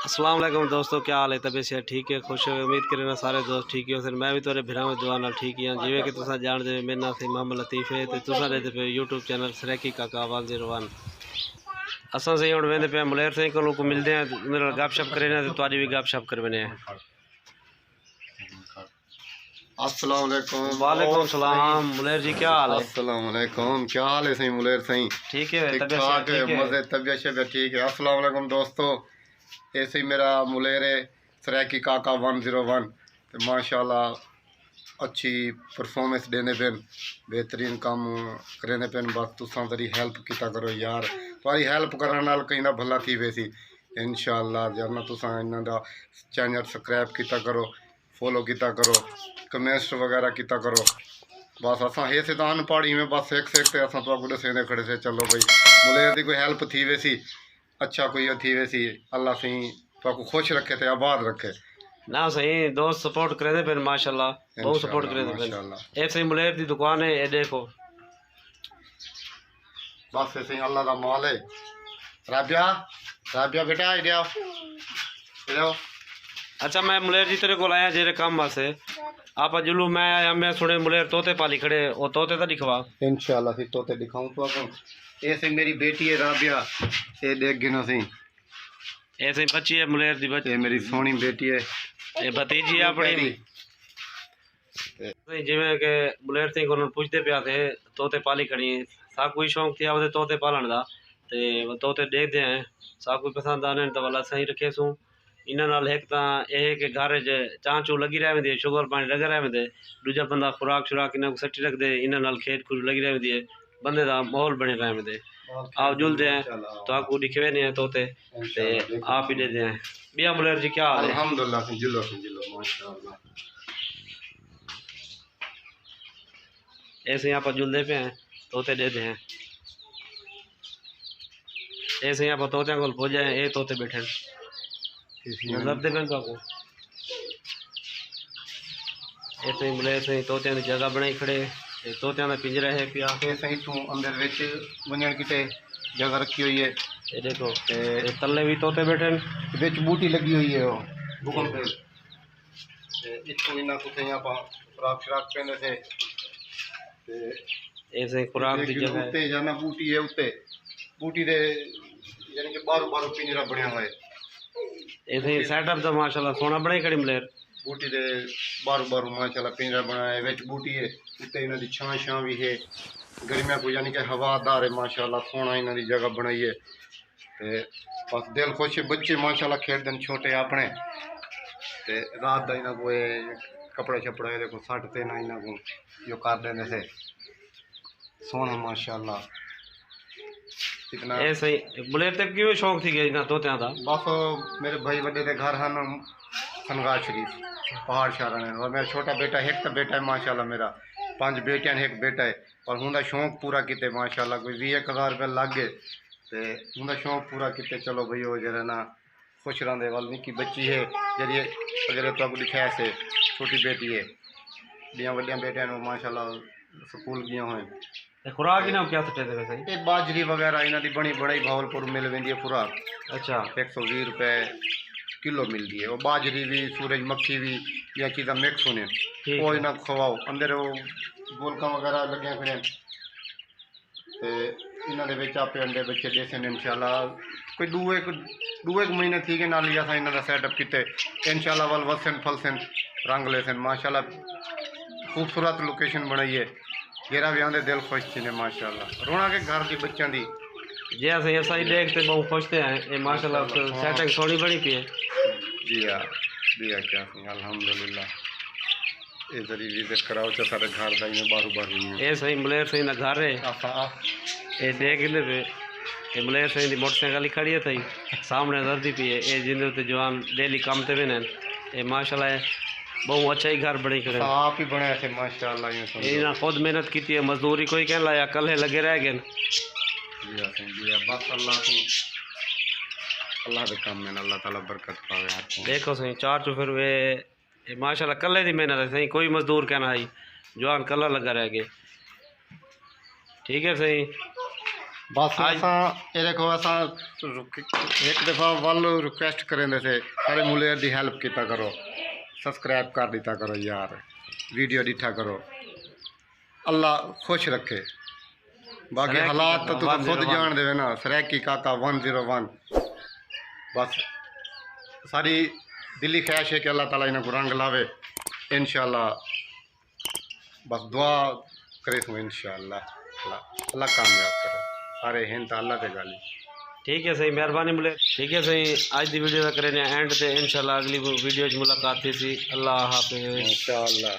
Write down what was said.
अस्सलाम वालेकुम दोस्तों, क्या हाल है? तबीयत से ठीक है? खुश है? उम्मीद करें सारे दोस्त ठीक है। मैं भी तेरे भिरा में दुआ नाल ठीक ही हाँ। जिवें कि तुसां जानदे हो, मेरा नाम से मोहम्मद लतीफ़ है ते तुसां दे पे यूट्यूब चैनल सरैकी काका 101। असां से हुण वेंदे पे मुलेर से को मिलते हैं, मेरे गपशप करें तो तुहाडी भी गपशप करवाने हैं। अस्सलाम वालेकुम। वालेकुम सलाम। मुलेर जी क्या हाल है? अस्सलाम वालेकुम। क्या हाल है सही मुलेर सही? ठीक है, ठीक तबीयत ठाक है, ठीक है। मजे तबीयत शबीयत ठीक है। अस्सलाम वालेकुम दोस्तों, ऐसे ही मेरा मुलेर है सरैकी काका 101। तो माशाल्लाह अच्छी परफॉर्मेंस देने पे, बेहतरीन काम करने पे। बस तुसां तेरी हेल्प किया करो यार, तुम्हारी हेल्प करने नाल कहीं ना भला थी वैसी इंशाअल्लाह। जरना तुसां इन्हां दा चैनल सब्सक्राइब किया करो, फॉलो किया करो, कमेंट्स वगैरह किया करो। बस असां हे से तो अनपढ़ ही में बस एक से एक असां तो गुड से खड़े से चलो भाई मुलेर की कोई हेल्प थी वैसी, अच्छा कोई थी वैसी। अल्लाह सही तो खुश रखे थे, आबाद रखे ना सही दोस्त सपोर्ट करे फिर माशाल्लाह, बहुत सपोर्ट करे फिर। माशाल्लाह। एक सही मुलेर की दुकान है, ये देखो बस ऐसे ही अल्लाह का माल है। राबिया राबिया बेटा इधर आओ। अच्छा मैं मुलेर जी तेरे को आया जेरे काम वास्ते। आप जुलू मैं आया, मैं सुने मुलेर तोते पाली खड़े, वो तोते तो दिखवा इंशाल्लाह सी तोते दिखाऊं तो आपको। ऐसे मेरी बेटी है राबिया, ये देख गिनो सी। ऐसे ही बच्ची है मुलेर दी बच्ची, ये मेरी सोहनी बेटी है, ये भतीजी है अपनी। जिमें कि मुलेर सिंह को पूछते पिया थे तोते पाली खड़ी, सा कोई शौक थी वो तोते पालन का, तो तोते देखते हैं सा कोई पसंद आने तो वाला सही रखे सूँ। इन्होंने नाल एक तो यह कि घर चां चू लगी रहती है, शुगर पानी लगे रहते, दूजा बंदा खुराक शुराक इन्हों को सट्टी रखते, इन्होंने खेत खूद लगी रहती है, बंदे का माहौल बने रहते। आप जुलते हैं तो आपको दिखे नहीं है तोते, आप ही देते हैं। बिया मुलेर जी क्या हाल है? अल्हम्दुलिल्लाह जिलो माशाल्लाह। ऐसे यहाँ पर जुलते पे हैं, तोते देते हैं। ऐसे यहाँ पर तोते को पहुँच जाए, ये तोते बैठे मतलब दे बैंक को ऐसे ही मुलेर से तोते की जगह बनाई खड़े, तोतिया का पिंजरा है पिया। सही तू अंदर विच वजन किते जगह रखी हुई है। ये देखो ये तले भी तोते बैठे, विच बूटी लगी हुई है वो हुकम पे। इतों इना कुछ यहाँ पर खुराक शुराक पहने थे। ऐसे खुराक की जगह है। उत्ते जाना बूटी है, उत्ते बूटी दे यानी कि बारू बारू पिंजरा बनया हुआ है। ऐसे ही सेटअप तो माशाल्लाह सोना बनाई खड़ी मुलेर। बूटी दे बारू बारू माशाल्लाह पिंजरा बनाया है, विच बूटी है, उत्ते इन्हां दी छां छां भी है, गर्मियां को यानी कि हवादार है माशाल्लाह। सोना इन्हां दी जगह बनाई है ते बस दिल खुश है। बच्चे माशाल्लाह खेलते हैं छोटे अपने, ते रात का इन्हां को कपड़े छपड़े देखो सटते ना इन्हां को जो कर देंगे थे सोना माशाल्लाह इतना। ऐसे ही मुलेर तक क्यों शौक थी गया तोतिया का? बस मेरे भाई बड़े के घर हैं खनगाह शरीफ पहाड़ शहर ने, और मेरा छोटा बेटा एक तो बेटा है माशाल्लाह, मेरा 5 बेटियां एक बेटा है। और उनका शौक पूरा किते माशाल्लाह, कोई 20,000 रुपये लग गए तो उनका शौक पूरा किते। चलो भाई वो जरा ना खुश रहते। वाल निकी बच्ची है जरिए अगर तो लिखा से छोटी बेटी है, दियाँ वड्डियां बेटियां माशाल्लाह स्कूल गया हुए। खुराक ही ना क्या सटे थे वैसे? ये बाजरी वगैरह इन्हों की बनी बड़ी भावलपुर मिल वेंदी है खुराक। अच्छा 120 रुपये किलो मिलती है वो बाजरी भी, सूरजमुखी भी, या चीज़ा मिक्स होने वो इन्हें खवाओ। अंदर वो गोलका वगैरह लगे खड़े तो इन्होंने आपे अंडे बच्चे देते हैं इंशाल्लाह। कोई दो एक महीने थी के नाल अस इन्हों का सैटअप किते इंशाल्लाह। वाल वसन फलसन रंग लेसन माशाल्लाह, खूबसूरत लोकेशन बनाई है। जेरा भी आते दिल खुश थी ने माशाल्लाह। रोना के घर की बच्चों की जी हाँ, सही ऐसा ही देखते बहुत खुश थे हैं। ये माशाल्लाह सेटिंग थोड़ी बड़ी पी है। जी हाँ क्या अल्हम्दुलिल्लाह। ये जरी विजिट कराओ तो सारे घर का ही बारू बारू ये सही मुलेर सही ना घर है। ये देख ले पे ये मुलेर सही की मोटरसाइकिल ही खड़ी है थी सामने दर्दी पी है। ये जिंदे जवान डेली काम ते भी ये माशाल्लाह बहुत अच्छा ही घर बने खड़े। आप ही बनाया थे माशाल्लाह। ये ना खुद मेहनत की है, मजदूरी कोई कह लाया कल है लगे रह गए। बस अल्लाह के काम में अल्लाह ताला बरकत पावे आपको। देखो सही चार चो फिर वे माशाल्लाह कल्ले की मेहनत है सही, कोई मजदूर कहना आई जवान कल्ला लगा रह गए। ठीक है सही। बस आज- असां ये देखो असां एक दफ़ा वाल रिक्वेस्ट करेंदे थे सारे मुलेर दी हेल्प किता करो, सब्सक्राइब कर दिता करो यार, वीडियो दिखा करो। अल्लाह खुश रखे। बाकी सरैकी हालात तो काका तुम खुद 101 जान देवे ना। सरैकी काका 101 बस सारी दिली ख्वाहिश है कि अल्लाह ताला इन्हें रंग लावे इंशाल्लाह। बस दुआ करे सो इंशाल्लाह अल्लाह कामयाब करे। सारे हिंद अल्लाह ते गाली। ठीक है सही, मेहरबानी मुले। ठीक है सही, आज की वीडियो का करें एंड ते इंशाल्लाह अगली वीडियो च मुलाकात थी सी। अल्लाह हाफिज़। इंशाल्लाह।